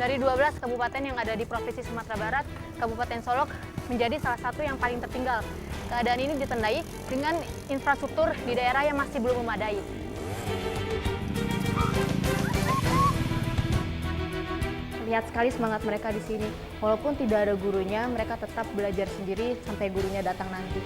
Dari 12 kabupaten yang ada di Provinsi Sumatera Barat, Kabupaten Solok menjadi salah satu yang paling tertinggal. Keadaan ini ditandai dengan infrastruktur di daerah yang masih belum memadai. Lihat sekali semangat mereka di sini. Walaupun tidak ada gurunya, mereka tetap belajar sendiri sampai gurunya datang nanti.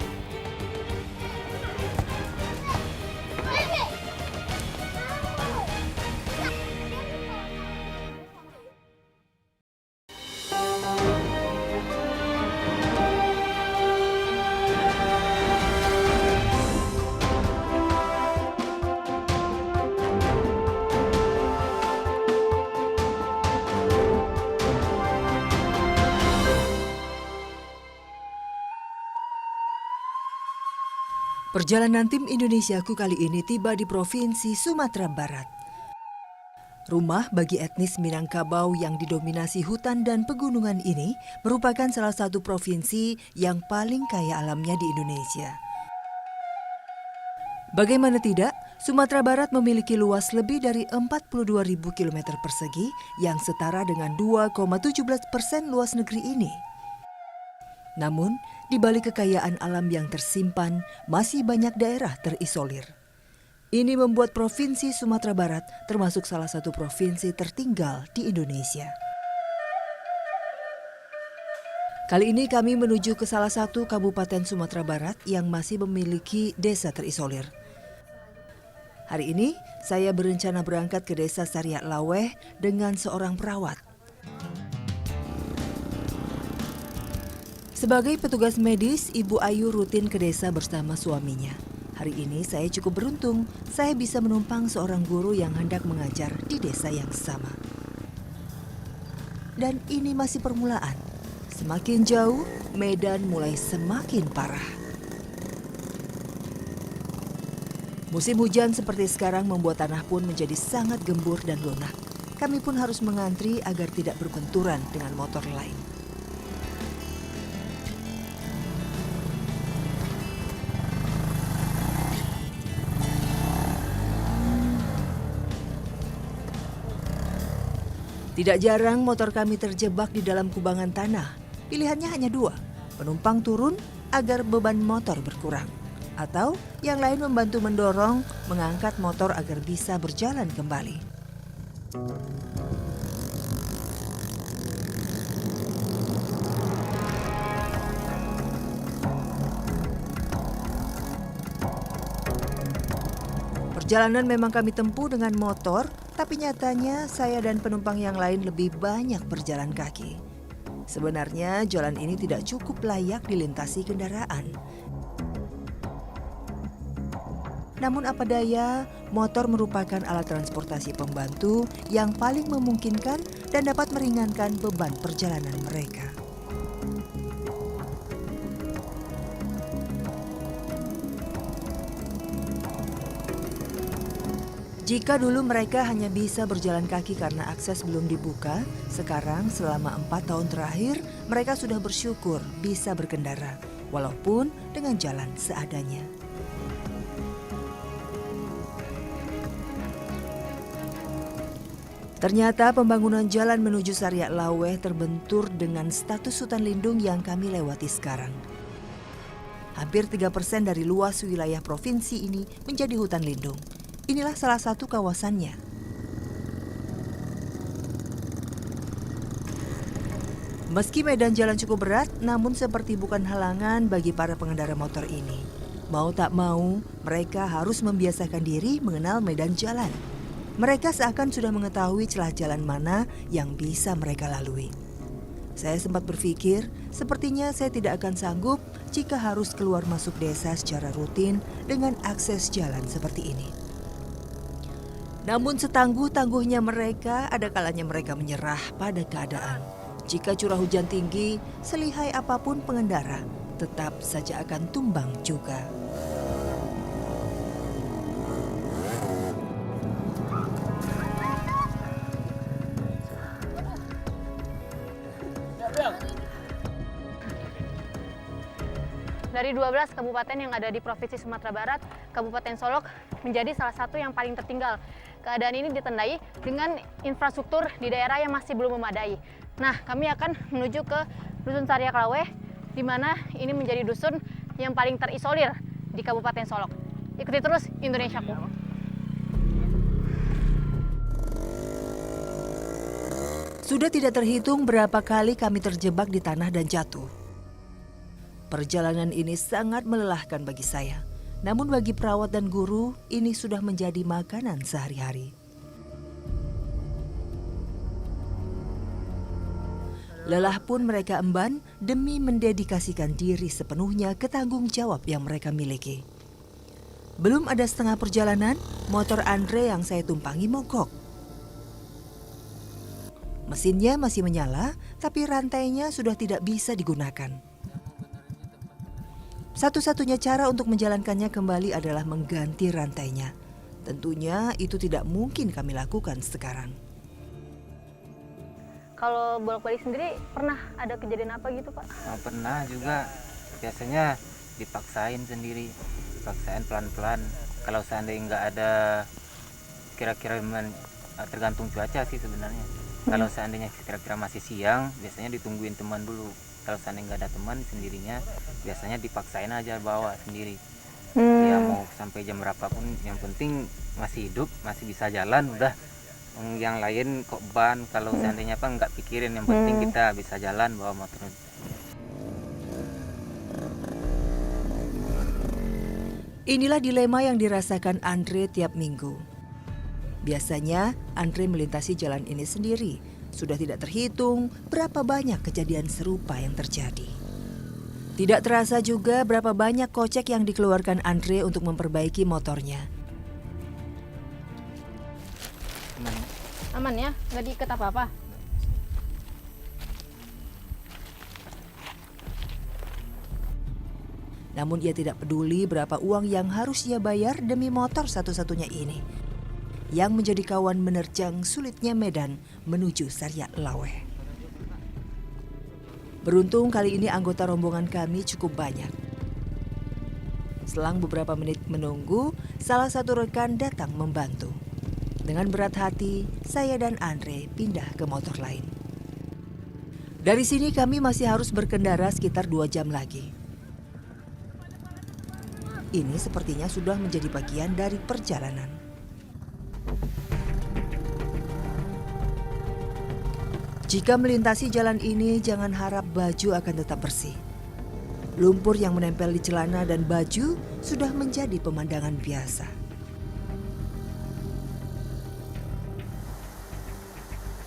Perjalanan tim Indonesiaku kali ini tiba di Provinsi Sumatera Barat. Rumah bagi etnis Minangkabau yang didominasi hutan dan pegunungan ini merupakan salah satu provinsi yang paling kaya alamnya di Indonesia. Bagaimana tidak, Sumatera Barat memiliki luas lebih dari 42.000 km persegi yang setara dengan 2,17% luas negeri ini. Namun, di balik kekayaan alam yang tersimpan, masih banyak daerah terisolir. Ini membuat Provinsi Sumatera Barat termasuk salah satu provinsi tertinggal di Indonesia. Kali ini kami menuju ke salah satu kabupaten Sumatera Barat yang masih memiliki desa terisolir. Hari ini, saya berencana berangkat ke desa Sariak Laweh dengan seorang perawat. Sebagai petugas medis, Ibu Ayu rutin ke desa bersama suaminya. Hari ini saya cukup beruntung, saya bisa menumpang seorang guru yang hendak mengajar di desa yang sama. Dan ini masih permulaan. Semakin jauh, medan mulai semakin parah. Musim hujan seperti sekarang membuat tanah pun menjadi sangat gembur dan lunak. Kami pun harus mengantri agar tidak berbenturan dengan motor lain. Tidak jarang motor kami terjebak di dalam kubangan tanah. Pilihannya hanya dua, penumpang turun agar beban motor berkurang. Atau yang lain membantu mendorong, mengangkat motor agar bisa berjalan kembali. Perjalanan memang kami tempuh dengan motor, tapi nyatanya saya dan penumpang yang lain lebih banyak berjalan kaki. Sebenarnya jalan ini tidak cukup layak dilintasi kendaraan. Namun apa daya, motor merupakan alat transportasi pembantu yang paling memungkinkan dan dapat meringankan beban perjalanan mereka. Jika dulu mereka hanya bisa berjalan kaki karena akses belum dibuka, sekarang selama 4 tahun terakhir mereka sudah bersyukur bisa berkendara, walaupun dengan jalan seadanya. Ternyata pembangunan jalan menuju Sariak Laweh terbentur dengan status hutan lindung yang kami lewati sekarang. Hampir 3% dari luas wilayah provinsi ini menjadi hutan lindung. Inilah salah satu kawasannya. Meski medan jalan cukup berat, namun seperti bukan halangan bagi para pengendara motor ini. Mau tak mau, mereka harus membiasakan diri mengenal medan jalan. Mereka seakan sudah mengetahui celah jalan mana yang bisa mereka lalui. Saya sempat berpikir, sepertinya saya tidak akan sanggup jika harus keluar masuk desa secara rutin dengan akses jalan seperti ini. Namun setangguh-tangguhnya mereka, ada kalanya mereka menyerah pada keadaan. Jika curah hujan tinggi, selihai apapun pengendara, tetap saja akan tumbang juga. Dari 12 kabupaten yang ada di Provinsi Sumatera Barat, Kabupaten Solok menjadi salah satu yang paling tertinggal. Keadaan ini ditandai dengan infrastruktur di daerah yang masih belum memadai. Nah, kami akan menuju ke Dusun Saryak Laweh, di mana ini menjadi dusun yang paling terisolir di Kabupaten Solok. Ikuti terus Indonesiaku. Sudah tidak terhitung berapa kali kami terjebak di tanah dan jatuh. Perjalanan ini sangat melelahkan bagi saya. Namun bagi perawat dan guru, ini sudah menjadi makanan sehari-hari. Lelah pun mereka emban demi mendedikasikan diri sepenuhnya ke tanggung jawab yang mereka miliki. Belum ada setengah perjalanan, motor Andre yang saya tumpangi mogok. Mesinnya masih menyala, tapi rantainya sudah tidak bisa digunakan. Satu-satunya cara untuk menjalankannya kembali adalah mengganti rantainya. Tentunya itu tidak mungkin kami lakukan sekarang. Kalau bolak-balik sendiri pernah ada kejadian apa gitu, Pak? Pernah juga, biasanya dipaksain sendiri, dipaksain pelan-pelan. Kalau seandainya nggak ada, kira-kira tergantung cuaca sih sebenarnya. Kalau seandainya kira-kira masih siang, biasanya ditungguin teman dulu. Kalau seandainya nggak ada teman sendirinya, biasanya dipaksain aja bawa sendiri. Ya mau sampai jam berapapun, yang penting masih hidup, masih bisa jalan, udah. Yang lain kok ban, kalau seandainya apa nggak pikirin, yang penting kita bisa jalan bawa motor. Inilah dilema yang dirasakan Andre tiap minggu. Biasanya Andre melintasi jalan ini sendiri. Sudah tidak terhitung berapa banyak kejadian serupa yang terjadi. Tidak terasa juga berapa banyak kocek yang dikeluarkan Andre untuk memperbaiki motornya. Aman ya? Nggak diikat apa-apa? Namun ia tidak peduli berapa uang yang harus ia bayar demi motor satu-satunya ini, yang menjadi kawan menerjang sulitnya medan menuju Saryak Laweh. Beruntung kali ini anggota rombongan kami cukup banyak. Selang beberapa menit menunggu, salah satu rekan datang membantu. Dengan berat hati, saya dan Andre pindah ke motor lain. Dari sini kami masih harus berkendara sekitar 2 jam lagi. Ini sepertinya sudah menjadi bagian dari perjalanan. Jika melintasi jalan ini, jangan harap baju akan tetap bersih. Lumpur yang menempel di celana dan baju sudah menjadi pemandangan biasa.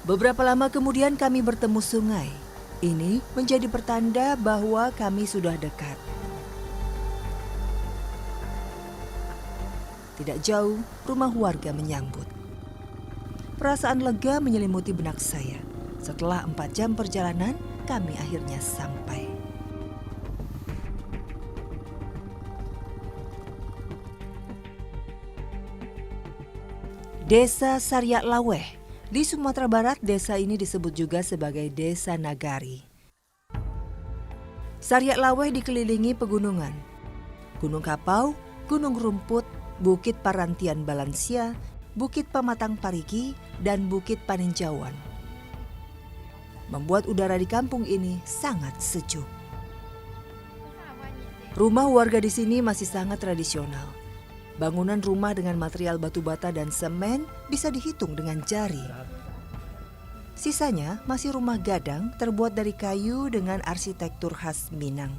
Beberapa lama kemudian kami bertemu sungai. Ini menjadi pertanda bahwa kami sudah dekat. Tidak jauh, rumah warga menyambut. Perasaan lega menyelimuti benak saya. Setelah 4 jam perjalanan, kami akhirnya sampai. Desa Saryak Laweh. Di Sumatera Barat, desa ini disebut juga sebagai Desa Nagari. Saryak Laweh dikelilingi pegunungan. Gunung Kapau, Gunung Rumput, Bukit Parantian Balansia, Bukit Pamatang Parigi, dan Bukit Paninjauan. Membuat udara di kampung ini sangat sejuk. Rumah warga di sini masih sangat tradisional. Bangunan rumah dengan material batu bata dan semen bisa dihitung dengan jari. Sisanya masih rumah gadang terbuat dari kayu dengan arsitektur khas Minang.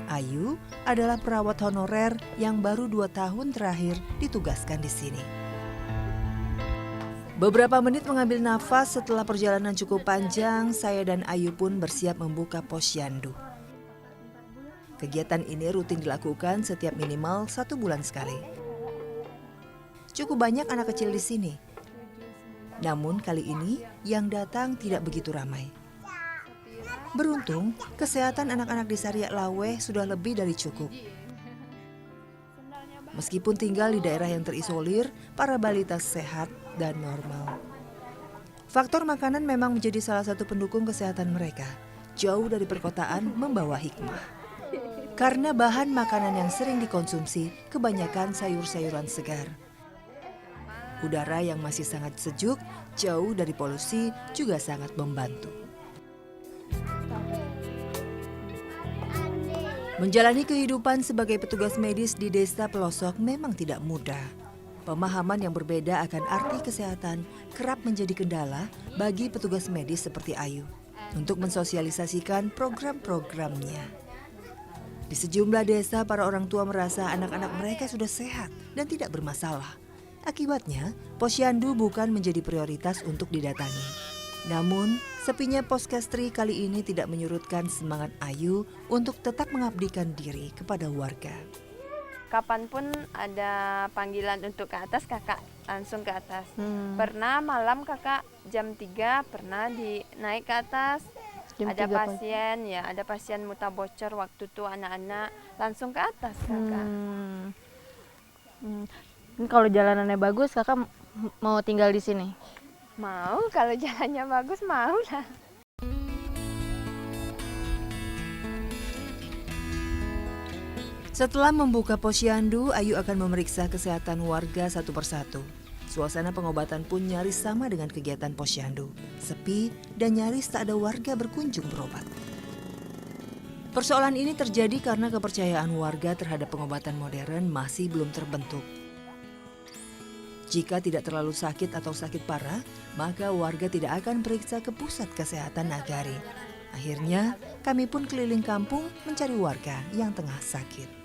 Ayu adalah perawat honorer yang baru 2 tahun terakhir ditugaskan di sini. Beberapa menit mengambil nafas setelah perjalanan cukup panjang, saya dan Ayu pun bersiap membuka posyandu. Kegiatan ini rutin dilakukan setiap minimal 1 bulan sekali. Cukup banyak anak kecil di sini. Namun kali ini yang datang tidak begitu ramai. Beruntung, kesehatan anak-anak di Saryak Laweh sudah lebih dari cukup. Meskipun tinggal di daerah yang terisolir, para balita sehat dan normal. Faktor makanan memang menjadi salah satu pendukung kesehatan mereka. Jauh dari perkotaan membawa hikmah. Karena bahan makanan yang sering dikonsumsi kebanyakan sayur-sayuran segar. Udara yang masih sangat sejuk, jauh dari polusi juga sangat membantu. Menjalani kehidupan sebagai petugas medis di desa pelosok memang tidak mudah. Pemahaman yang berbeda akan arti kesehatan kerap menjadi kendala bagi petugas medis seperti Ayu untuk mensosialisasikan program-programnya. Di sejumlah desa, para orang tua merasa anak-anak mereka sudah sehat dan tidak bermasalah. Akibatnya, posyandu bukan menjadi prioritas untuk didatangi. Namun, sepinya poskestri kali ini tidak menyurutkan semangat Ayu untuk tetap mengabdikan diri kepada warga. Kapanpun ada panggilan untuk ke atas, kakak langsung ke atas. Pernah malam kakak jam 3 pernah naik ke atas. Ada pasien ya, ada pasien muta bocor waktu itu anak-anak langsung ke atas kakak. Ini kalau jalanannya bagus, kakak mau tinggal di sini? Mau, kalau jalannya bagus mau lah. Setelah membuka posyandu, Ayu akan memeriksa kesehatan warga satu persatu. Suasana pengobatan pun nyaris sama dengan kegiatan posyandu. Sepi dan nyaris tak ada warga berkunjung berobat. Persoalan ini terjadi karena kepercayaan warga terhadap pengobatan modern masih belum terbentuk. Jika tidak terlalu sakit atau sakit parah, maka warga tidak akan periksa ke pusat kesehatan Nagari. Akhirnya, kami pun keliling kampung mencari warga yang tengah sakit.